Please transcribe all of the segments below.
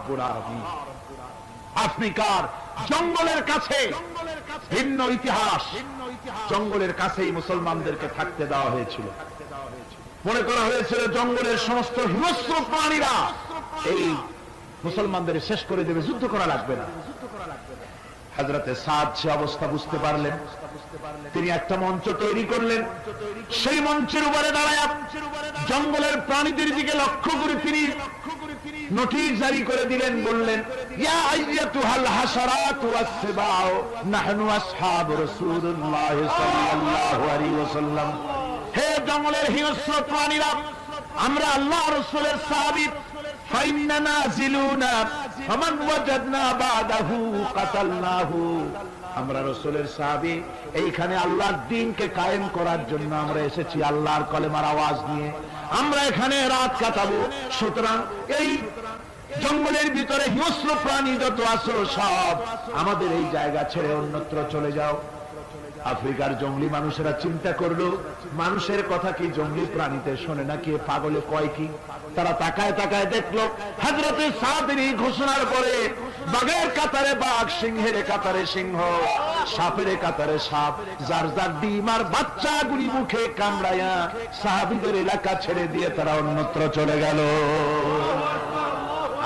রব্বুল আলামিন। আফ্রিকার জঙ্গলের কাছে ভিন্ন ইতিহাস, জঙ্গলের কাছেই মুসলমানদেরকে থাকতে দেওয়া হয়েছিল। মনে করা হয়েছিল জঙ্গলের সমস্ত হিংস্র প্রাণীরা এই মুসলমানদের শেষ করে দেবে, যুদ্ধ করা লাগবে না। হযরতে সাদ সে অবস্থা বুঝতে পারলেন, তিনি একটা মঞ্চ তৈরি করলেন। সেই মঞ্চের উপরে দাঁড়ায় জঙ্গলের প্রাণীদের দিকে লক্ষ্য করে তিনি নোটিশ জারি করে দিলেন, বললেন, ইয়া আইয়াতুহাল হাশারাতু ওয়াস-সিবাউ নাহনু আসহাবু রাসূলুল্লাহ সাল্লাল্লাহু আলাইহি ওয়াসাল্লাম। হে জঙ্গলের হিংস্র প্রাণীরা, আমরা আল্লাহ রাসূলের সাহাবী, ফাইন্না নাজিলুনা ফামান ওয়াজাদনা বাদাহু কাতালনাহু। আমরা রাসূলের সাহাবী, এইখানে আল্লাহর দ্বীনকে কায়েম করার জন্য আমরা এসেছি, আল্লাহর কলেমার আওয়াজ নিয়ে আমরা এখানে রাত কাটাবো। সুতরাং এই জঙ্গলের ভিতরে হিংস্র প্রাণী যত আছো সব আমাদের এই জায়গা ছেড়ে অন্যত্র চলে যাও। আফ্রিকার জঙ্গলি মানুষেরা চিন্তা করলো, মানুষের কথা কি জঙ্গলি প্রাণীতে শোনে নাকি, পাগলে কয় কি? তারা তাকায় তাকায় দেখলো হযরতে সাদের এই ঘোষণার পরে বাঘের কাতারে বাঘ, সিংহের কাতারে সিংহ, সাপের কাতারে সাপ, যার যার ডিম আর বাচ্চাগুলি মুখে কামড়ায়া সাহাবীদের এলাকা ছেড়ে দিয়ে তারা অন্যত্র চলে গেল।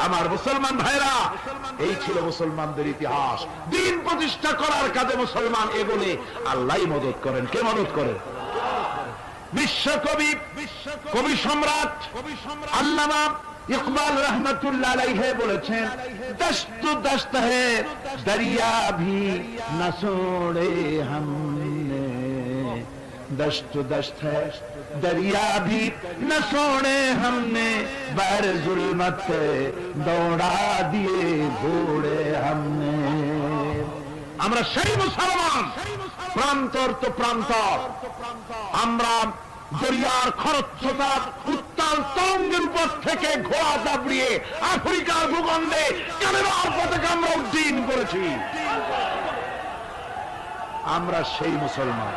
আমার মুসলমান ভাইরা, এই ছিল মুসলমানদের ইতিহাস। দ্বীন প্রতিষ্ঠা করার কাজে মুসলমান এগোলে আল্লাহই মদত করেন। কে মদত করেন? বিশ্বকবি, কবি সম্রাট আল্লামা ইকবাল রহমতুল্লাহ আলাইহি বলেছেন, দস্ত দস্ত হে দরিয়া ভি না ছোড়ে हमने, दस्त दस्त है दरिया भी न छोड़े हमने, बर जुल्मत दौड़ा दिए घोड़े हमने। আমরা সেই মুসলমান, প্রান্তর তো প্রান্তর, আমরা দরিয়ার খরস্রোতা উত্তাল তরঙ্গের উপর থেকে ঘোড়া চাপড়িয়ে আফ্রিকার ভূখণ্ডে কালেমার পতাকা আমরা উড্ডীন করেছি। আমরা সেই মুসলমান।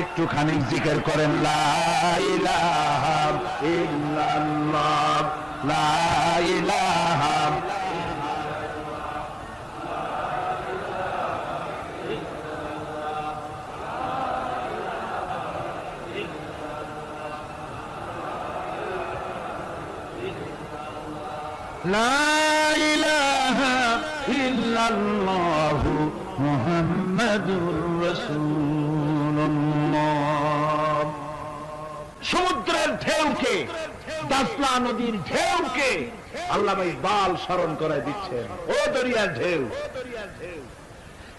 একটুখানি জিকির করেন, লা ইলাহা ইল্লাল্লাহ, লা ইলাহা লা ইলাহা ইল্লাল্লাহ মুহাম্মাদুর রাসূলুল্লাহ। সমুদ্রের ঢেউকে, দাসলা নদীর ঢেউকে আল্লামা ইকবাল স্মরণ করে দিচ্ছেন। ও দরিয়ার ঢেউ,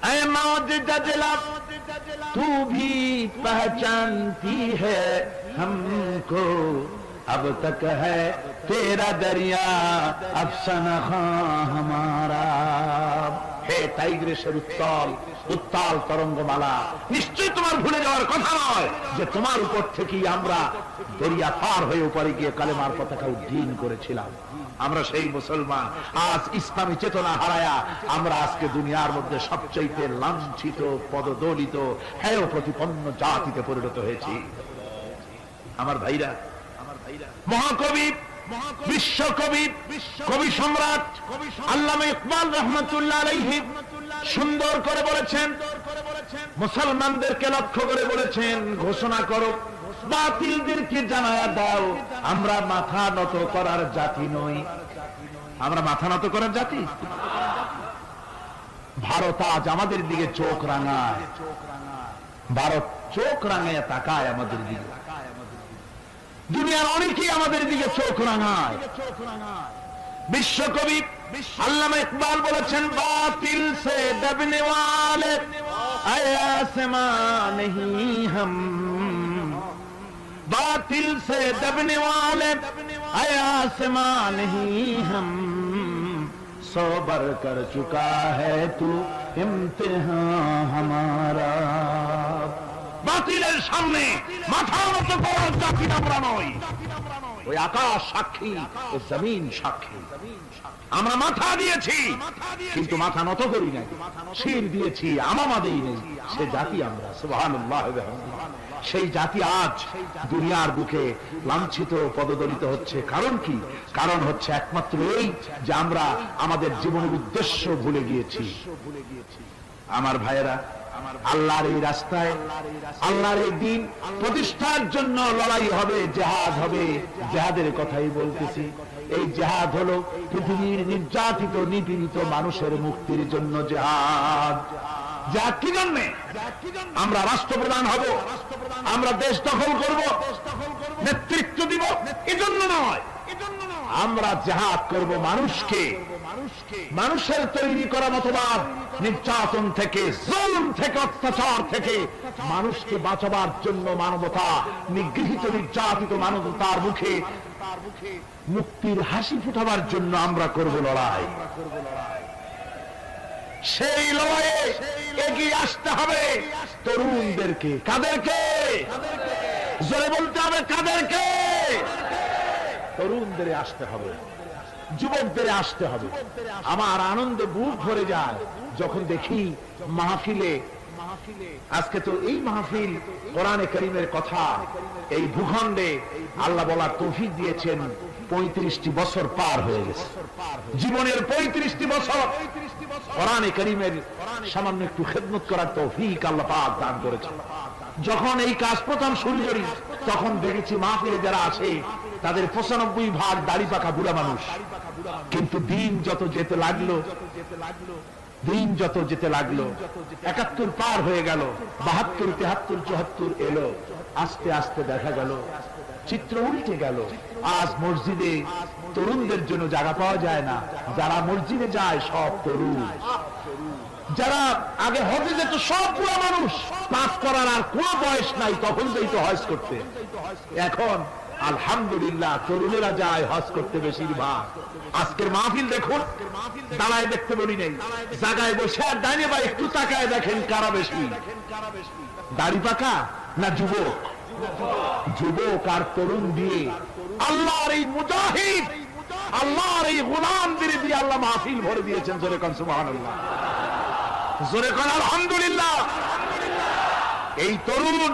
ऐ मौज दजला तू भी पहचानती है हमको, अब तक है तेरा दरिया अफसाना हमारा। হে টাইগ্রেসের উত্তাল উত্তাল তরঙ্গমালা, নিশ্চয় তোমার ভুলে যাওয়ার কথা নয় যে তোমার উপর থেকেই আমরা দরিয়া পার হয়ে উপরে গিয়ে কালেমার পতাকা উড্ডীন করেছিলাম। আমরা সেই মুসলমান। আজ ইসলামী চেতনা হারায়া আমরা আজকে দুনিয়ার মধ্যে সবচেয়ে লাঞ্ছিত, পদদলিত, হেয় প্রতিপন্ন জাতিতে পরিণত হয়েছি। আমার ভাইরা, মহাকবি, বিশ্বকবি, কবি সম্রাট আল্লামা ইকবাল রহমতুল্লাহ আলাইহি সুন্দর করে বলেছেন, মুসলমানদেরকে লক্ষ্য করে বলেছেন, ঘোষণা করো, বাতিলদেরকে জানায়া দাও, আমরা মাথা নত করার জাতি নই। আমরা মাথা নত করার জাতি? ভারত আজ আমাদের দিকে চোখ রাঙায়, ভারত চোখ রাঙায় তাকায় আমাদের দিকে, দুনিয়ার অনেকেই আমাদের দিকে চোখ রাঙায়। বিশ্বকবি আল্লামা ইকবাল বলেছেন, বাতিল সে দবনে ওয়ালে আসমান नहीं हम, बातिल से दबने वाले आसमान नहीं हम, सौ बर कर चुका है तू इम्तिहान हमारा। বাতিলের সামনে মাথা নত করার জাতি আমরা নই। ওই আকাশ সাক্ষী, ওই জমিন সাক্ষী। আমরা মাথা দিয়েছি কিন্তু মাথা নত করি নাই, শির দিয়েছি আমামা দেই নেই, সে জাতি আমরা। সুবহানাল্লাহ। সেই জাতি আজ দুনিয়ার বুকে লাঞ্ছিত পদদলিত হচ্ছে। কারণ কি? কারণ হচ্ছে একমাত্র এই যে আমরা আমাদের জীবনের উদ্দেশ্য ভুলে গিয়েছি। আমার ভাইয়েরা, আল্লাহর এই রাস্তায়, আল্লাহর এই দিন প্রতিষ্ঠার জন্য লড়াই হবে, জিহাদ হবে। জিহাদের কথাই বলতেছি। এই জিহাদ হলো পৃথিবীর নির্যাতিত নিপীড়িত মানুষের মুক্তির জন্য জিহাদ। জিহাদ কি জন্যে? আমরা রাষ্ট্রপ্রধান হব, আমরা দেশ দখল করব, নেতৃত্ব দিব, এজন্য নয়। আমরা জিহাদ করব মানুষকে, মানুষের তৈরি করা মতবাদ, নির্যাতন থেকে, জুলুম থেকে, অত্যাচার থেকে মানুষকে বাঁচাবার জন্য, মানবতা নিগৃহীত নির্যাতিত মানবতার মুখে মুক্তির হাসি ফুটাবার জন্য আমরা করব লড়াই। সেই লড়াইয়ে এগিয়ে আসতে হবে তরুণদেরকে। কাদেরকে? জোরে বলতে হবে, কাদেরকে? তরুণদের আসতে হবে, যুবকদের আসতে হবে। আমার আনন্দে বুক ভরে যায় যখন দেখি মাহফিলে, আজকে তো এই মাহফিল কোরআনে কারীমের কথা এই ভূখণ্ডে আল্লাহ বলার তৌফিক দিয়েছেন। 35টি বছর পার হয়ে গেছে, জীবনের 35টি বছর কোরআনে কারীমের সামান্য একটু খেদমত করার তৌফিক আল্লাহ পাক দান করেছেন। যখন এই কাজ প্রথম শুরু করি তখন দেখেছি মাহফিলে যারা আছে তাদের 95% দাড়ি পাকা বুড়া মানুষ। কিন্তু দিন যত যেতে লাগলো, দিন যত যেতে লাগলো, 71 পার হয়ে গেল, 72, 73, 74 এলো, আস্তে আস্তে দেখা গেল চিত্র উল্টে গেল। আজ মসজিদে তরুণদের জন্য জায়গা পাওয়া যায় না। যারা মসজিদে যায় সব তরুণ। যারা আগে হজে যেত সব বুড়া মানুষ, পাস করার আর কোন বয়স নাই, তখন যেত হজ করতে। এখন আলহামদুলিল্লাহ তরুণেরা যায় হজ করতে বেশিরভাগ। আজকের মাহফিল দেখুন, দাঁড়ায় দেখতে বলি নেই, জায়গায় বসে আর ডাইনে বা একটু তাকায় দেখেন কারা বেশি, দাড়ি পাকা না যুবক? যুবক আর তরুণ দিয়ে আল্লাহর এই মুজাহিদ, আল্লাহর এই গোলামদের দিয়ে আল্লাহ মাহফিল ভরে দিয়েছেন। জোরে কোন সুবহানাল্লাহ, জোরে কোন আলহামদুলিল্লাহ। এই তরুণ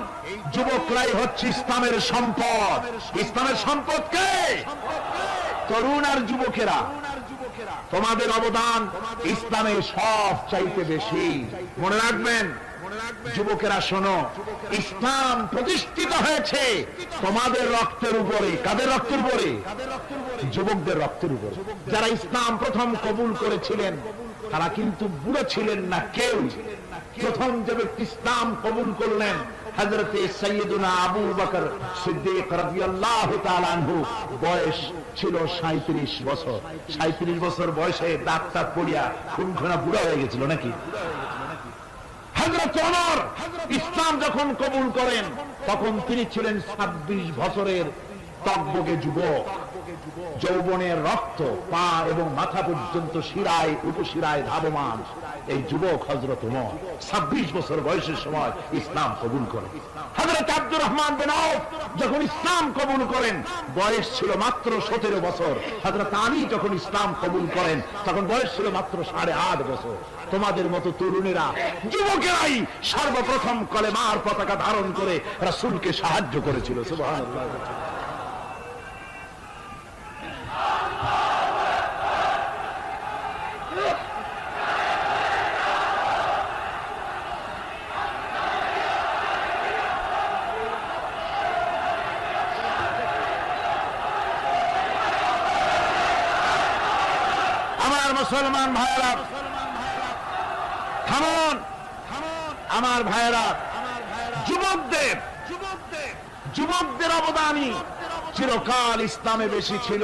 যুবকরাই হচ্ছে ইসলামের সম্পদ। ইসলামের সম্পদ কে? তরুণ আর যুবকেরা। তোমাদের অবদান ইসলামে সব চাইতে বেশি। মনে রাখবেন যুবকেরা, শোনো, ইসলাম প্রতিষ্ঠিত হয়েছে তোমাদের রক্তের উপরে। কাদের রক্তের উপরে? যুবকদের রক্তের উপরে। যারা ইসলাম প্রথম কবুল করেছিলেন তারা কিন্তু বুড়ো ছিলেন না কেউ। প্রথম যে ব্যক্তি ইসলাম কবুল করলেন হযরতে সাইয়্যিদুনা আবু বকর সিদ্দিক রাদিয়াল্লাহু তাআলা আনহু, বয়স ছিল 37 বছর। 37 বছর বয়সে দাঁত টাত পড়িয়া খুনখানা বুড়া হয়ে গেছিল নাকি? হযরত ওমর ইসলাম যখন কবুল করেন তখন তিনি ছিলেন 26 বছরের টকবকে যুবক। যৌবনের রক্ত পা এবং মাথা পর্যন্ত শিরায় উপশিরায় ধাবমান এই যুবক হযরত ওমর 26 বছর বয়সের সময় ইসলাম কবুল করেন। হযরত আব্দুর রহমান বিন আউফ যখন ইসলাম কবুল করেন বয়স ছিল মাত্র 17 বছর। হযরত আলী যখন ইসলাম কবুল করেন তখন বয়স ছিল মাত্র 8.5 বছর। তোমাদের মতো তরুণেরা, যুবকেরাই সর্বপ্রথম কলেমার পতাকা ধারণ করে রাসূলকে সাহায্য করেছিল। সুবহানাল্লাহ। মুসলমান ভাইরা থামুন, আমার ভাইরা, যুবকদের অবদানই চিরকাল ইসলামে বেশি ছিল।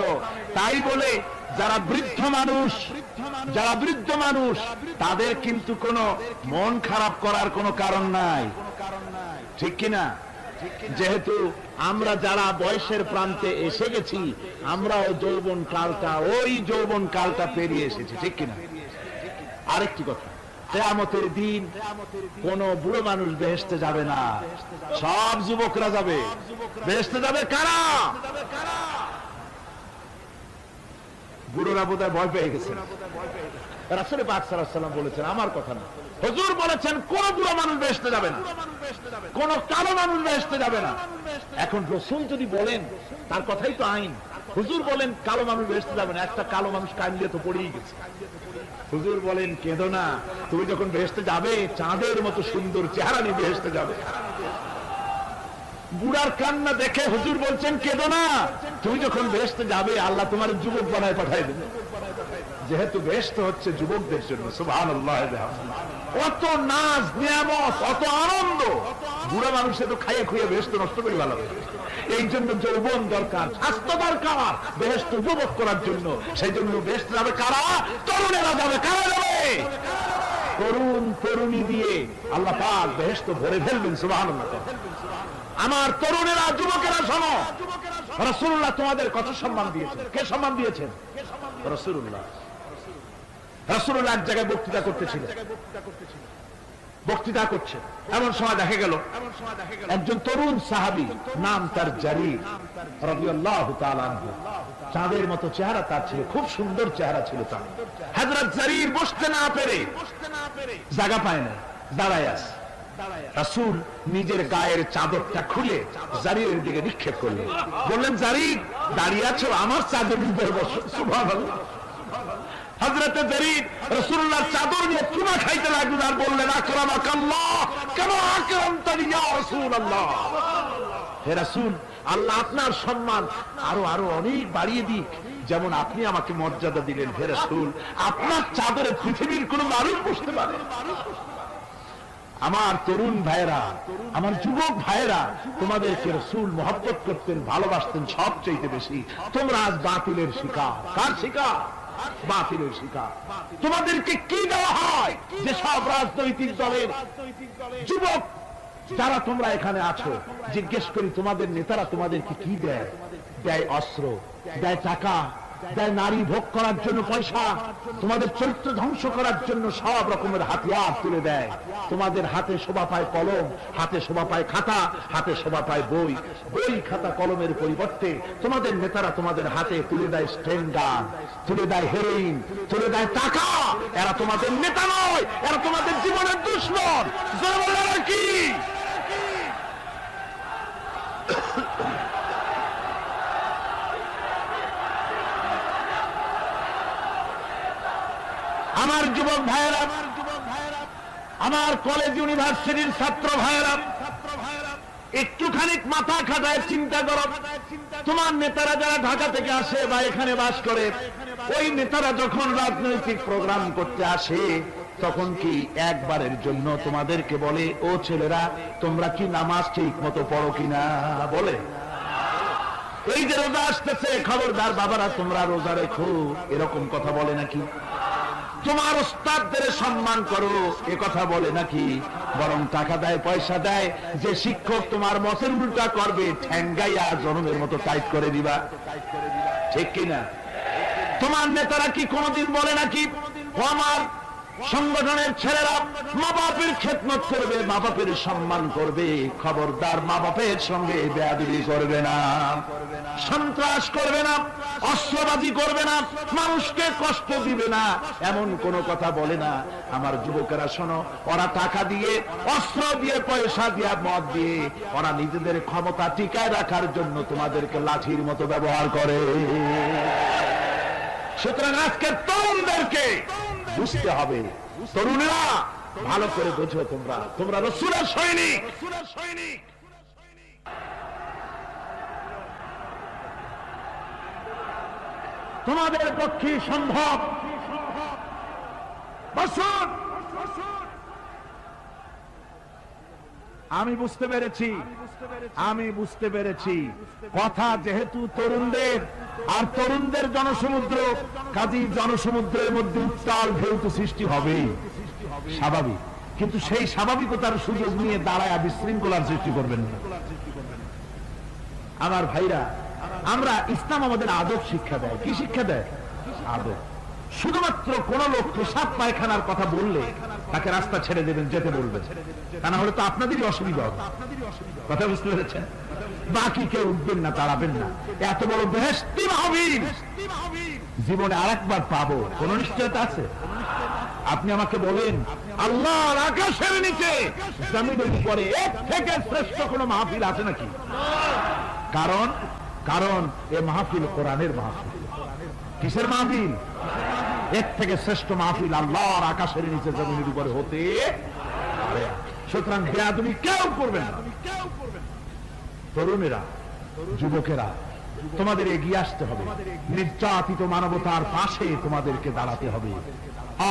তাই বলে যারা বৃদ্ধ মানুষ তাদের কিন্তু কোনো মন খারাপ করার কোনো কারণ নাই, ঠিক কিনা? যেহেতু আমরা যারা বয়সের প্রান্তে এসে গেছি আমরাও যৌবন কালটা পেরিয়ে এসেছি, ঠিক কিনা? আরেকটি কথা, কিয়ামতের দিন কোন বুড়ো মানুষ বেহেশতে যাবে না, সব যুবকরা যাবে। বেহেশতে যাবে কারা? বুড়োরা বোধহয় ভয় পেয়ে গেছেন। রাসূল পাক সাল্লাল্লাহু আলাইহি ওয়াসাল্লাম বলেছেন, আমার কথা না, হুজুর বলেছেন কোন বুড়ো মানুষ বেহেশতে যাবে না, কোন কালো মানুষ বেহেশতে যাবে না। এখন রাসূল যদি বলেন, তার কথাই তো আইন। হুজুর বলেন কালো মানুষ বেহেশতে যাবে না, একটা কালো মানুষ কান দিয়ে তো পড়েই গেছে। হুজুর বলেন কেঁদো না, তুমি যখন বেহেশতে যাবে চাঁদের মতো সুন্দর চেহারা নিয়ে বেহেশতে যাবে। বুড়ার কান্না দেখে হুজুর বলছেন কেঁদো না, তুমি যখন বেহেশতে যাবে আল্লাহ তোমার যুবক বানায় পাঠায় দেবে, যেহেতু বেহেশত হচ্ছে যুবকদের জন্য। সুবহানাল্লাহ। অত নাজ নিয়ামত, অত আনন্দ, বুড়া মানুষে তো খাইয়ে খুঁয়ে বেহেশত নষ্ট করে ভালো। এই জন্য যৌবন দরকার, স্বাস্থ্য দরকার বেহেশত উপভোগ করার জন্য। সেই জন্য বেহেশতে যাবে কারা? তরুণেরা যাবে। কারা যাবে? তরুণ তরুণী দিয়ে আল্লাহ পাক বেহেশত ভরে ফেলবেন। সুবহানাল্লাহ। আমার তরুণেরা, যুবকেরা শোনো, রাসূলুল্লাহ তোমাদের কত সম্মান দিয়েছেন। কে সম্মান দিয়েছেন? রাসূলুল্লাহ। রাসূলুল্লাহ এক জায়গায় বক্তৃতা করতেছিলেন, বক্তৃতা করছেন, এমন সময় দেখা গেল একজন তরুণ সাহাবী, নাম তার জারীর রাদিয়াল্লাহু তাআলা আনহু। চাঁদের মতো চেহারা তার ছিল, খুব সুন্দর চেহারা ছিল তার। হযরত জারীর বসতে না পেরে জায়গা পায় না, দাঁড়ায় আছে। রাসূল নিজের গায়ের চাদরটা খুলে জারীরের দিকে নিক্ষেপ করলেন, বললেন জারীর দাঁড়িয়ে আছো, আমার চাদরের উপরে বসো। সুবহানাল্লাহ। হযরতে জারীর রাসূলুল্লাহর চাদর নিয়ে চুমা খাইতে লাগলেন আর বললেন আকরামাকাল্লাহ কামা আকরামতানি ইয়া রাসূলুল্লাহ। হে রাসূল, আল্লাহ আপনার সম্মান আরো আরো অনেক বাড়িয়ে দিক, যেমন আপনি আমাকে মর্যাদা দিলেন। হে রাসূল, আপনার চাদরে পৃথিবীর কোন মানুষ বসতে পারে? আমার তরুণ ভাইয়েরা, আমার যুবক ভাইয়েরা, তোমাদেরকে রাসূল মহব্বত করতেন, ভালোবাসতেন সবচেয়ে বেশি। তোমরা আজ বাতিলের শিকার। কার শিকার? বাতিলের শিকার। তোমাদেরকে কি দেওয়া হয়? যে সব রাজনৈতিক দলের যুবক যারা তোমরা এখানে আছো, জিজ্ঞেস করি তোমাদের নেতারা তোমাদেরকে কি দেয়? দেয় অস্ত্র, দেয় টাকা, দেয় নারী ভোগ করার জন্য পয়সা, তোমাদের চরিত্র ধ্বংস করার জন্য সব রকমের হাতিয়ার তুলে দেয়। তোমাদের হাতে শোভা পায় কলম, হাতে শোভা পায় খাতা, হাতে শোভা পায় বই। বই খাতা কলমের পরিবর্তে তোমাদের নেতারা তোমাদের হাতে তুলে দেয় স্টেন গান, তুলে দেয় হেরোইন, তুলে দেয় টাকা। এরা তোমাদের নেতা নয়, এরা তোমাদের জীবনের দুশমন। কি আমার যুবক ভাইয়েরা, আমার কলেজ ইউনিভার্সিটির ছাত্র ভাইয়েরা, একটুখানি মাথা খাটায় চিন্তা করো। তোমার নেতারা যারা ঢাকা থেকে আসে বা এখানে বাস করে, ওই নেতারা যখন রাজনৈতিক প্রোগ্রাম করতে আসে, তখন কি একবারের জন্য তোমাদেরকে বলে ও ছেলেরা তোমরা কি নামাজ ঠিক মতো পড়ো কিনা? বলে এই যে রোজা আসতেছে, খবরদার বাবারা তোমরা রোজা রেখো, এরকম কথা বলে নাকি? তোমার ওস্তাদদের সম্মান করো, এ কথা বলে নাকি? বরং টাকা দেয়, পয়সা দেয়, যে শিক্ষক তোমার মতের উল্টা করবে ঠ্যাঙ্গাইয়া জনমের মতো টাইট করে দিবা। ঠিক কিনা? তোমার নেতারা কি কোনদিন বলে নাকি ও আমার সংগঠনের ছেলেরা মা বাপের খেদমত করবে, মা বাপের সম্মান করবে, খবরদার মা বাপের সঙ্গে বেয়াদবি করবে না, সন্ত্রাস করবে না, অস্ত্রবাজি করবে না, মানুষকে কষ্ট দিবে না, এমন কোন কথা বলে না। আমার যুবকেরা শোনো, ওরা টাকা দিয়ে, অস্ত্র দিয়ে, পয়সা দিয়ে, মদ দিয়ে ওরা নিজেদের ক্ষমতা টিকায় রাখার জন্য তোমাদেরকে লাঠির মতো ব্যবহার করে। সুতরাং আজকে তরুণদেরকে বুঝতে হবে, তরুণেরা ভালো করে বোঝো, তোমরা রাসূলের সৈনিক। তোমাদের পক্ষে সম্ভব। বসুন, আমি বুঝতে পেরেছি কথা যেহেতু তরুণদের, আর তরুণদের জনসমুদ্র, কাজী জনসমুদ্রের মধ্যে উত্তাল ঢেউ তো সৃষ্টি হবেই, স্বাভাবিক। কিন্তু সেই স্বাভাবিকতার সুযোগ নিয়ে দাঁড়ায় বিশৃঙ্খলার সৃষ্টি করবেন না। আমার ভাইরা, আমরা ইসলাম আমাদের আদব শিক্ষা দেয়। কি শিক্ষা দেয়? আদব। শুধুমাত্র কোন লোক পেশাব পায়খানার কথা বললে তাকে রাস্তা ছেড়ে দেবেন, যেতে বলবেন, তা না হলে তো আপনাদেরই অসুবিধা হবে। কথা বুঝতে পেরেছেন? বাকি কেউ উঠবেন না, দাঁড়াবেন না। এত বড় বেহেশতি মাহফিল জীবনে আরেকবার পাবো কোন নিশ্চয়তা আছে? আপনি আমাকে বলেন, আল্লাহর আকাশের নিচে জমিনের উপরে এর থেকে শ্রেষ্ঠ কোন মাহফিল আছে নাকি? কারণ কারণ এ মাহফিল কোরআনের মাহফিল। কিসের মাহফিল? এর থেকে শ্রেষ্ঠ মাহফিল আল্লাহর আকাশের নিচে জমিনের উপরে হতে পারে। সুতরাং বেয়াদবি কেউ করবেন না। তরুণেরা, যুবকেরা, তোমাদের এগিয়ে আসতে হবে। নির্যাতিত মানবতার পাশে তোমাদেরকে দাঁড়াতে হবে।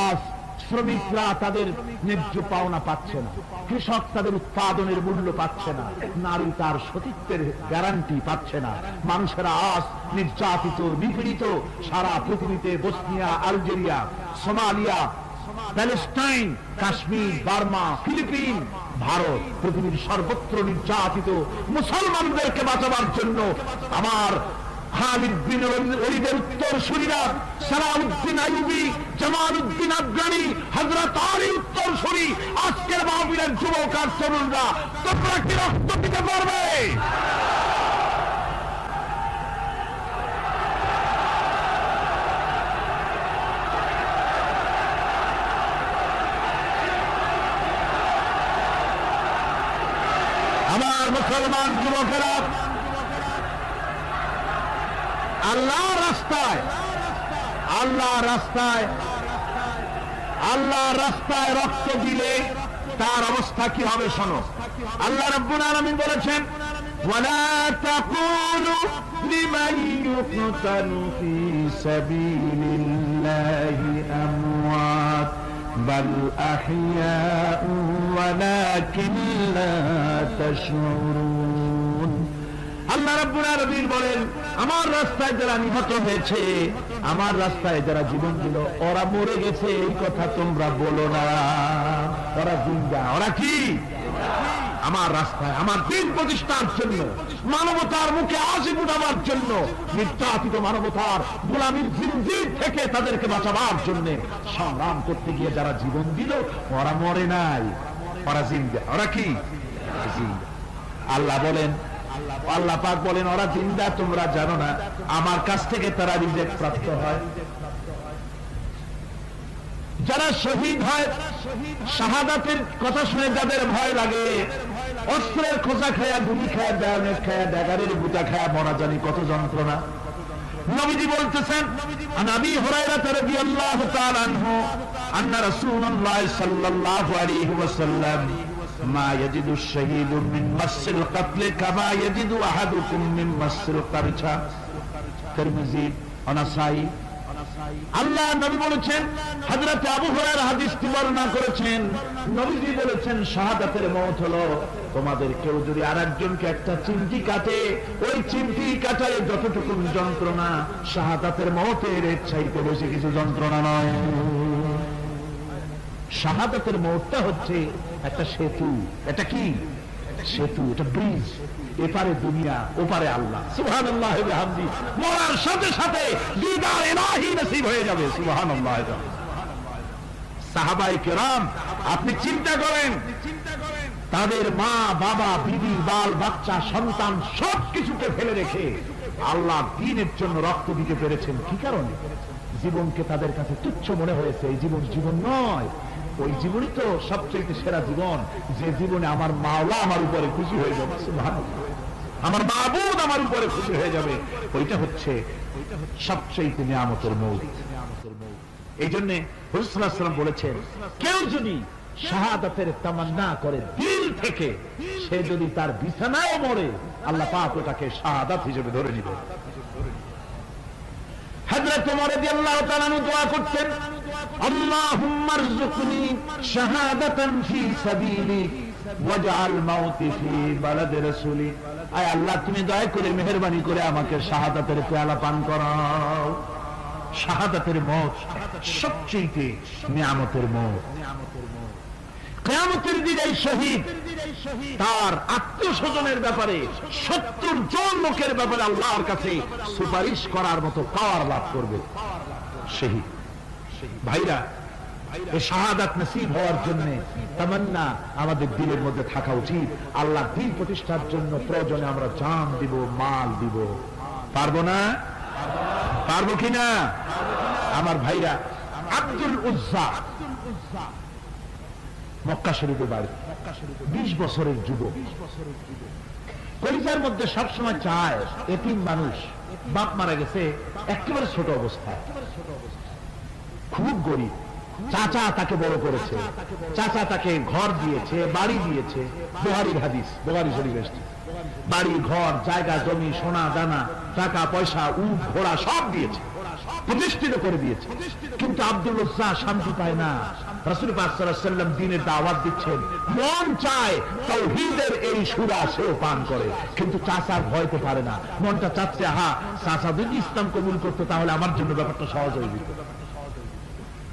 আজ শ্রমিকরা তাদের ন্যায্য পাওনা পাচ্ছে না, কৃষক তাদের উৎপাদনের মূল্য পাচ্ছে না, নারী তার সতীত্বের গ্যারান্টি পাচ্ছে না। মানুষেরা আজ নির্যাতিত, নিপীড়িত। সারা পৃথিবীতে Bosnia, Algeria, Somalia, Palestine, Kashmir, Burma, Philippines, Bharat, পৃথিবীর সর্বত্র নির্যাতিত মুসলমানদেরকে বাঁচাবার জন্য আমার খালিদ বিন ওলীদের উত্তরসূরিরা, সালাউদ্দিন আইয়ুবী, জামালউদ্দিন আফগানি, হযরত আলী উত্তরসূরি, আজকের মাহফিলের যুবক আর তরুণরা, তোমরা কি রক্ত দিতে পারবে? আমার মুসলমান যুবকেরা, আল্লাহর রাস্তায়, আল্লাহর রাস্তায়, আল্লাহর রাস্তায় রক্ত দিলে তার অবস্থা কি হবে শোনো। আল্লাহ রাব্বুল আলামিন বলেছেন, ওয়ালা তাকুলু লিমান ইউকতালু ফি সাবিলিল্লাহি আমওয়াত বাল আহইয়াউ ওয়ালাকিন লা তাশউরুন। আল্লাহ রাব্বুল আলামিন বলেন, আমার রাস্তায় যারা নিহত হয়েছে, আমার রাস্তায় যারা জীবন দিল, ওরা মরে গেছে এই কথা তোমরা বলো না। ওরা জিন্দা। ওরা কি? আমার রাস্তায়, আমার দিন প্রতিষ্ঠার জন্য, মানবতার মুখে হাসি ফুটাবার জন্য, নির্যাতিত মানবতার গোলামীর জিন্দির থেকে তাদেরকে বাঁচাবার জন্য সংগ্রাম করতে গিয়ে যারা জীবন দিল, ওরা মরে নাই, ওরা জিন্দা। ওরা কি? জিন্দা। আল্লাহ বলেন, আল্লাহ পাক বলেন, ওরা জিন্দা তোমরা জানো না, আমার কাছ থেকে তারা রিজেক্ট প্রাপ্ত হয়। যারা শহীদ হয়, শাহাদাতের কথা শুনে যাদের ভয় লাগে, অস্ত্রের খোঁজা খায়া, গুলি খায়া, ব্যানেট খায়া, ড্যাগারের বুটা খায়া মরা, জানি কত যন্ত্রণা। নবীজি বলতেছেন, আন আবি হুরায়রা রাদিয়াল্লাহু তাআলা আনহু আন্না রাসূলুল্লাহ সাল্লাল্লাহু আলাইহি ওয়াসাল্লাম মা ইয়াজিদু আশ-শাহীদু মিন মাসসিল কাতল কামা ইয়াজিদু আহাদুকুম মিন মাসসিল কারছা। তিরমিজি, নাসাঈ। আল্লাহ নবী বলেছেন, হযরত আবু হুরায়রা হাদিসটি বর্ণনা করেছেন, নবীজি বলেছেন, শাহাদাতের মওত হলো তোমাদের কেউ যদি আরেকজনকে একটা চিমটি কাটে, ওই চিমটি কাটায় যতটুকু যন্ত্রণা, শাহাদাতের মওতের এর চাইতে বেশি কিছু যন্ত্রণা নয়। শাহাদাতের মওতটা হচ্ছে একটা সেতু। এটা কি সেতু? এটা ব্রিজ। এপারে দুনিয়া, ওপারে আল্লাহ। সুবহানাল্লাহ ওয়া বিহামদিহি। মরার সাথে সাথে দিদার ইলাহি নসিব হয়ে যাবে। সুবহানাল্লাহ। সাহাবায়ে কেরাম, আপনি চিন্তা করেন, তাদের মা, বাবা, বিবি, বাল, বাচ্চা, সন্তান সবকিছুকে ফেলে রেখে আল্লাহ দ্বীনের জন্য রক্ত দিতে পেরেছেন। কি কারণে? জীবনকে তাদের কাছে তুচ্ছ মনে হয়েছে। এই জীবন জীবন নয়। ওই জীবনই তো সবচেয়ে সেরা জীবন, যে জীবনে আমার মাওলা আমার উপরে খুশি হয়ে যাবে, সুবহানাল্লাহ, আমার মাবুদ আমার উপরে খুশি হয়ে যাবে। ওইটা হচ্ছে সবচেয়ে নিয়ামতের মৌত। এই জন্য হুজুর সাল্লাল্লাহু আলাইহি ওয়াসাল্লাম বলেছেন, কেউ যদি শাহাদাতের তামান্না করে দিল থেকে, সে যদি তার বিছানায় মরে, আল্লাহ পাক ওটাকে শাহাদাত হিসেবে ধরে নেবে। হযরত ওমর রাদিয়াল্লাহু তাআলা আনহু দোয়া করতেন, আল্লাহুম্মা রযুকনি শাহাদাতান ফি সাবিলিক ওয়াজআল মাউতি ফি বালাদি রাসূলিক। আয় আল্লাহ, তুমি দয়া করে মেহেরবানি করে আমাকে শাহাদাতের পেয়ালা পান করাও। শাহাদাতের মওত সবচেয়ে নিয়ামতের মওত। কিয়ামতের দিন এই শহীদ তার আত্মীয়-স্বজনের ব্যাপারে 70 জন লোকের ব্যাপারে আল্লাহর কাছে সুপারিশ করার মতো পাওয়ার লাভ করবে। শহীদ ভাইরা, এই শাহাদাত নসিব হওয়ার জন্য তামান্না আমাদের দিলের মধ্যে থাকা উচিত। আল্লাহ দ্বীন প্রতিষ্ঠার জন্য প্রয়োজনে আমরা জান দিব, মাল দিব। পারবো না? পারবো কিনা? আমার ভাইরা, আব্দুল উজ্জা মক্কা শরীফে বাড়ি, 20 বছরের যুবক, কলিজার মধ্যে সবসময় চায় এতিম মানুষ, বাপ মারা গেছে একেবারে ছোট অবস্থায়, খুব গরিব। চাচা তাকে বড় করেছে, চাচা তাকে ঘর দিয়েছে, বাড়ি দিয়েছে। বুখারীর হাদিস, বুখারী শরীফ এসেছে। বাড়ি, ঘর, জায়গা, জমি, সোনা দানা, টাকা পয়সা, উট ঘোড়া সব দিয়েছে, প্রতিষ্ঠিত করে দিয়েছে। কিন্তু আব্দুল উজ্জা শান্তি পায় না। রাসূল পাক সাল্লাল্লাহু আলাইহি ওয়াসাল্লাম দ্বীনের দাওয়াত দিচ্ছেন, মন চায় তাওহীদের এই সুরা সেও পান করে, কিন্তু চাচার ভয়তে পারে না। মনটা চাচ্ছে, হা চাচা যদি ইসলাম কবুল করতো তাহলে আমার জন্য ব্যাপারটা সহজ হয়ে যেত।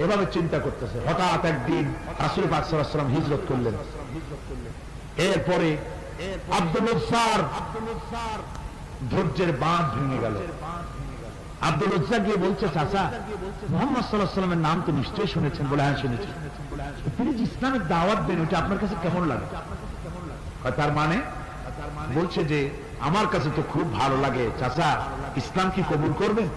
এভাবে চিন্তা করতেছে। হঠাৎ একদিন রাসূল পাক সাল্লাল্লাহু আলাইহি ওয়াসাল্লাম হিজরত করলেন। এরপরে আব্দুল উজ্জার ধৈর্যের বাঁধ ভেঙে গেল। আব্দুল উজ্জা গিয়ে বলছে, চাচা মুহাম্মদ সাল্লাল্লাহু আলাইহি ওয়াসাল্লামের নাম তো নিশ্চয়ই শুনেছেন। বলে, হ্যাঁ শুনেছি। তিনি যে ইসলামের দাওয়াত দেন ওটা আপনার কাছে কেমন লাগে? তার মানে বলছে যে আমার কাছে তো খুব ভালো লাগে। চাচা ইসলাম কি কবুল করবেন?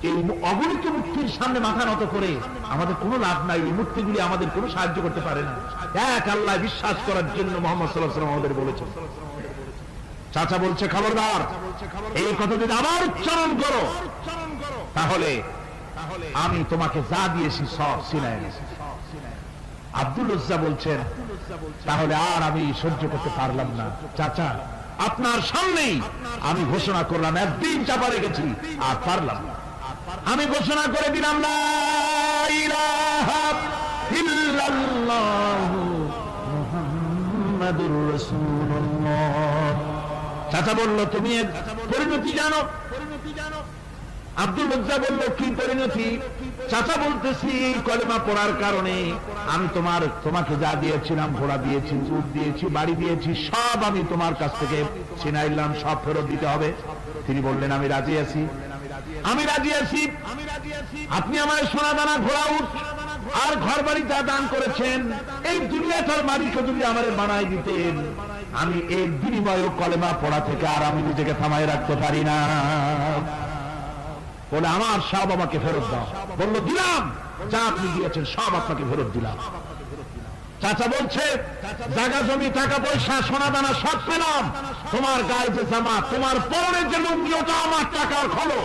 এই অগণিত মূর্তির সামনে মাথা নত করে আমাদের কোনো লাভ নাই। এই মূর্তিগুলি আমাদের কোনো সাহায্য করতে পারে না। এক আল্লাহ বিশ্বাস করার জন্য মুহাম্মদ সাল্লাল্লাহু আলাইহি ওয়াসাল্লাম আমাদের বলেছেন। চাচা বলছে, খবরদার, এই কথা যদি আবার উচ্চারণ করো তাহলে আমি তোমাকে যা দিয়েছি সব ছিনায় নিয়েছি। আব্দুল উজ্জা বলছেন, তাহলে আর আমি সহ্য করতে পারলাম না। চাচা আপনার সামনেই আমি ঘোষণা করলাম, একদিন চাপা রেখেছি আর পারলাম না। আমি ঘোষণা করে দিলাম, লা ইলাহা ইল্লাল্লাহু মুহাম্মাদুর রাসূলুল্লাহ। চাচা বলল, তুমি এর পরিণতি জানো? আব্দুল উজ্জা বলল, কি পরিণতি? চাচা বলতেছি, কলেমা পড়ার কারণে আমি তোমাকে যা দিয়েছিলাম, ঘোড়া দিয়েছি, উট দিয়েছি, বাড়ি দিয়েছি, সব আমি তোমার কাছ থেকে ছিনাইলাম, সব ফেরত দিতে হবে। তিনি বললেন, আমি রাজি আছি, আমি রাজি আছি। আপনি আমার সোনা দানা, ঘোড়া, উট আর ঘর বাড়ি যা দান করেছেন, এই দুনিয়াটার মালিক যদি আমার বানাই দিতেন, আমি এর বিনিময়ে কলেমা পড়া থেকে আর আমি নিজেকে থামায় রাখতে পারি না। বলে, আমার সব আমাকে ফেরত দাও। বলল, দিলাম, যা আপনি দিয়েছেন সব আপনাকে ফেরত দিলাম। চাচা বলছে, জায়গা জমি, টাকা পয়সা, সোনা দানা সব পেলাম, তোমার গায়ে যে জামা, তোমার পরনের যে লুঙ্গি, ওটা আমার টাকার খোলো।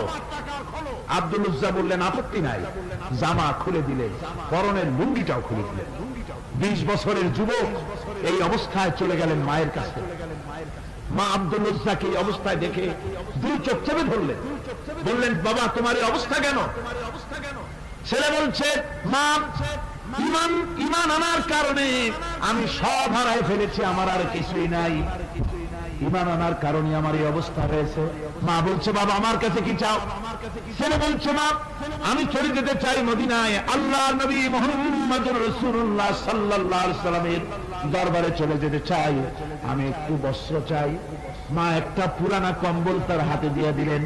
আব্দুল উজ্জা বললেন, আপত্তি নাই। জামা খুলে দিলেন, পরনের লুঙ্গিটাও খুলে দিলেন। 20 বছরের যুবক এই অবস্থায় চলে গেলেন মায়ের কাছে। মা আব্দুল উজ্জাকে এই অবস্থায় দেখে 2 চোখ চেপে ধরলেন, বললেন, বাবা তোমার এই অবস্থা কেন? ছেলে বলছে, মা ইমান আনার কারণে আমি সব হারাই ফেলেছি, আমার আর কিছুই নাই। ইমান আনার কারণে আমার এই অবস্থা হয়েছে। মা বলছে, বাবা আমার কাছে কি চাও? ছেলে বলছে, মা আমি চলে যেতে চাই মদিনায়, আল্লাহর নবী মুহাম্মদুর রাসূলুল্লাহ সাল্লাল্লাহু আলাইহি ওয়াসাল্লামের দরবারে চলে যেতে চাই, আমি একটু বস্ত্র চাই। মা একটা পুরানা কম্বল তার হাতে দিয়ে দিলেন।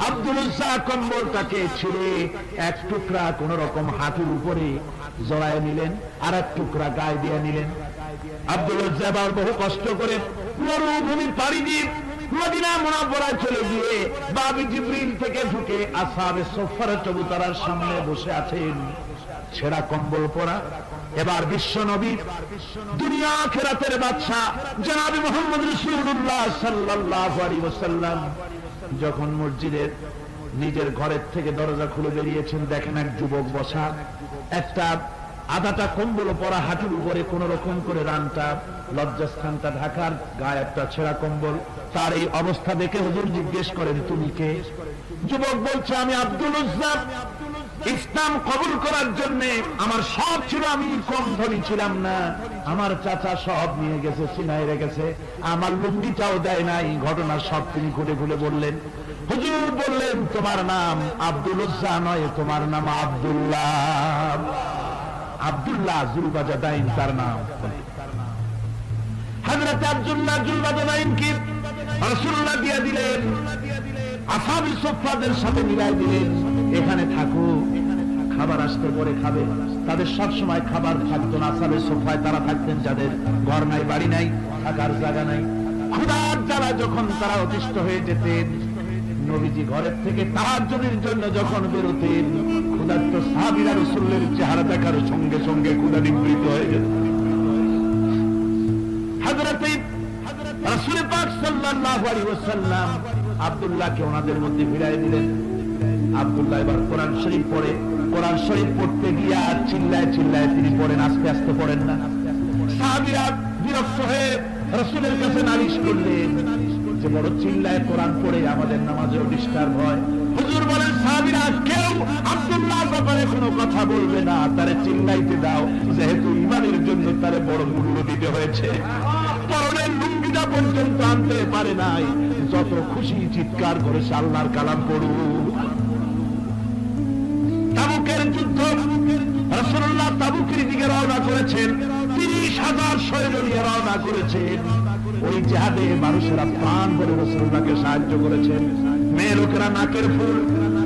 আব্দুল উজ্জা কম্বলটাকে ছিঁড়ে এক টুকরা কোন রকম হাঁটুর উপরে জড়ায় নিলেন, আর এক টুকরা গায়ে দিয়ে নিলেন। আব্দুল উজ্জা বহু কষ্ট করে মরুভূমির পাড়ি দিয়ে মদিনা মুনাওয়ারায় চলে গিয়ে বাবি জিবরিল থেকে ঢুকে আসহাবে সুফফার চবুতরার সামনে বসে আছেন, ছেঁড়া কম্বল পরা। এবার বিশ্ব নবী, দুনিয়া আখিরাতের বাদশা জনাবে মুহাম্মদ রাসূলুল্লাহ সাল্লাল্লাহু আলাইহি ওয়াসাল্লাম যখন মসজিদের নিজের ঘরের থেকে দরজা খুলে বেরিয়েছেন, দেখেন এক যুবক বসা, একটা আধাটা কম্বল পরা, হাঁটুর উপরে কোন রকম করে রানটা, লজ্জাস্থানটা ঢাকার, গায়ে একটা ছেঁড়া কম্বল। তার এই অবস্থা দেখে হুজুর জিজ্ঞেস করেন, তুমি কে? যুবক বলছে, আমি আব্দুল উজ্জা। ইসলাম কবুল করার জন্য আমার সব ছিল, আমি কম ধনী ছিলাম না, আমার চাচা সব নিয়ে গেছে, ছিনাই রেখেছে, আমার লুঙ্গিটাও দেয় নাই। ঘটনা সব তিনি খুলে খুলে বললেন। হুজুর বললেন, তোমার নাম আব্দুল উজ্জা নয়, তোমার নাম আব্দুল্লাহ। আব্দুল্লাহ জুলবাজাদাইন তার নাম। হযরত আব্দুল্লাহ জুলবাজাদাইনকে রাসূলুল্লাহ দিয়ে দিলেন, আসহাবে সুফফাদের সাথে মিলাই দিলেন, এখানে থাকো, খাবার আসতে পরে খাবে। তাদের সব সময় খাবার থাকতো না, আসাবে সোফায় তারা থাকতেন, যাদের ঘর নাই, বাড়ি নাই, থাকার জায়গা নাই। ক্ষুধার জ্বালা যখন তারা অতিষ্ঠ হয়ে যেতেন, নবীজি ঘরের থেকে তাহাজ্জুদের জন্য যখন বেরোতেন, ক্ষুধার্ত সাহাবীরা রাসূলের চেহারা দেখার সঙ্গে সঙ্গে ক্ষুধা নিবৃত্ত হয়ে যেত। হযরত রাসূল পাক সাল্লাল্লাহু আলাইহি ওয়াসাল্লাম আব্দুল্লাহকে ওনাদের মধ্যে ফিরিয়ে দিলেন। আব্দুল্লাহ এবার কোরআন শরীফ পড়ে, কোরআন শরীফ পড়তে গিয়ে আর চিল্লায় চিল্লায় তিনি পড়েন, আস্তে আস্তে পড়েন না। সাহাবীরা বিরক্ত হয়ে রাসূলের কাছে নালিশ করলেন যে বড় চিল্লায় কোরআন পড়ে আমাদের নামাজেও ডিস্টার্ব হয়। হুজুর বলেন, সাহাবীরা কেউ আব্দুল্লাহর ব্যাপারে কোনো কথা বলবে না, তারে চিল্লাইতে দাও, যেহেতু ঈমানের জন্য তারে বড় মূল্য দিতে হয়েছে। পরনের লুঙ্গিটা পর্যন্ত আনতে পারে নাই, যত খুশি চিৎকার করেছে আল্লাহর কালাম পড়ুক। তাবুকের যুদ্ধ, রাসূলুল্লাহ তাবুকের দিকে রওনা করেছেন, 30,000 সৈন্য নিয়ে রওনা করেছেন। ওই জিহাদে মানুষেরা প্রাণ ভরে রাসূলুল্লাহকে সাহায্য করেছেন। মেয়ে লোকেরা নাকের ফুল,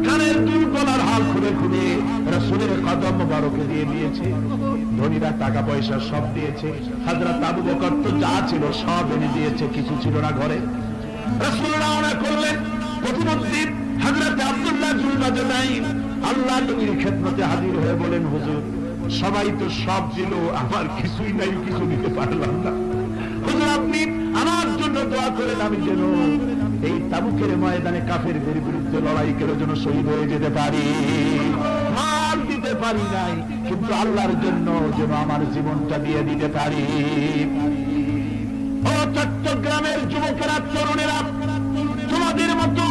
কানের দুল, গলার হাল খুলে খুলে রাসূলের কদম মোবারকে দিয়ে দিয়েছে। ধনীরা টাকা পয়সা সব দিয়েছে। হযরত আবু বকর তো যা ছিল সব এনে দিয়েছে, কিছু ছিল না ঘরে। রাসূলুল্লাহ রওনা করলেন। প্রতিমধ্যে হযরত আব্দুল্লাহ জুলবাজদাইন আল্লাহ নবীর খেদমতে হাজির হয়ে বলেন, হুজুর সবাই তো সব দিল, আমার কিছুই নাই, কিছু দিতে পারলাম না। হুজুর আপনি আমার জন্য দোয়া করেন, আমি যেন এই তাবুকের ময়দানে কাফেরদের বিরুদ্ধে লড়াই করে যেন শহীদ হয়ে যেতে পারি। মাল দিতে পারি নাই, কিন্তু আল্লাহর জন্য যেন আমার জীবনটা দিয়ে দিতে পারি। ও চট্টগ্রামের যুবকেরা, তরুণেরা, তোমাদের মতো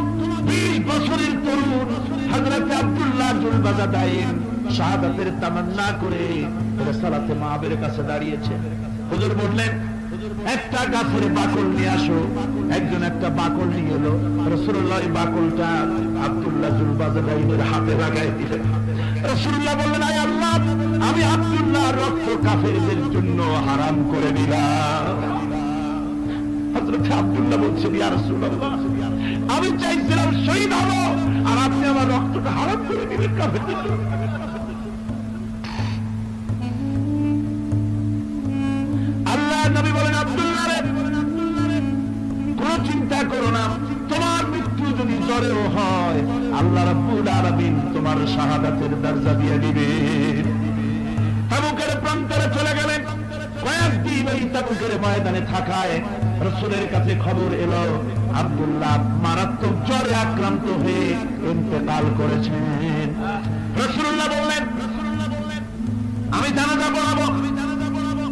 20 বছরের তরুণ হযরত আব্দুল্লাহ জুলবাজদাইন শাহাদাতের তামান্না করে রিসালাতে মাহবের কাছে দাঁড়িয়েছে। হুজুর বললেন, একটা গাছের বাকল নিয়ে আসো। একজন একটা বাকল নিয়ে এলো। রাসূলুল্লাহ এই বাকলটা আব্দুল্লাহ জুলবাজদাইনের হাতে লাগাই দিলেন। রাসূলুল্লাহ বললেন, আয় আল্লাহ, আমি আব্দুল্লাহর রক্ত কাফেরদের জন্য হারাম করে দিলাম। হযরত আব্দুল্লাহ বলছেন, ইয়া রাসূলুল্লাহ, আমি চাইছিলাম শহীদ হব, আর আপনি আমার রক্তটা হারাম করে দিলেন কাফেরদের জন্য। আল্লাহ নবী বলেন, আব্দুল্লাহ রে, কোন চিন্তা করো না, তোমার মৃত্যু যদি জ্বরেও হয় আল্লাহ রাব্বুল আলামিন তোমার শাহাদাতের দরজা দিয়ে দিবেন। তাবুকের প্রান্তরে চলে গেলেন। কয়েকদিন ওই তাবুকের ময়দানে থাকায় রাসূলের কাছে খবর এলো আব্দুল্লাহ মারাত্মক জ্বরে আক্রান্ত হয়ে ইন্তেকাল করেছেন। রাসূলুল্লাহ বললেন, আমি জানাজা পড়াবো।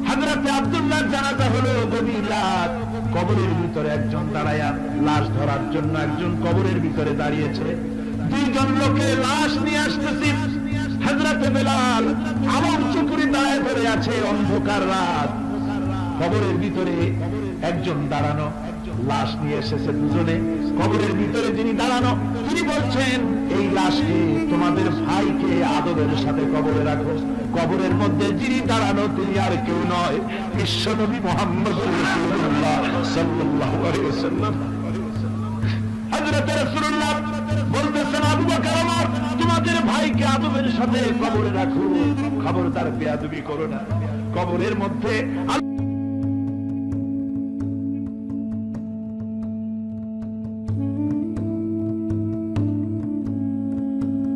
হযরত আব্দুল্লাহর জানাজা হলো গভীর রাত। কবরের ভিতরে একজন দাঁড়ায়া লাশ ধরার জন্য একজন কবরের ভিতরে দাঁড়িয়েছে। 2 জন লোকে লাশ নিয়ে আসতেছে। হযরত বেলাল আমল চুকুরি দাঁড়ায় ধরে আছে। অন্ধকার রাত, কবরের ভিতরে একজন দাঁড়ানো, লাশ নিয়ে এসেছে দুজনে। কবরের ভিতরে যিনি দাঁড়ানো তিনি বলছেন, এই লাশকে তোমাদের ভাইকে আদরের সাথে কবরে রাখো। কবরের মধ্যে যিনি দাঁড়ানো তিনি আর কেউ নয়, বিশ্বনবী মুহাম্মদ রাসূলুল্লাহ সাল্লাল্লাহু আলাইহি ওয়াসাল্লাম। হযরত রাসূলুল্লাহ বলতেছেন, আবু বকর আমার, তোমাদের ভাইকে আদবের সাথে কবরে রাখো, খবরদার বেয়াদবি করো না। কবরের মধ্যে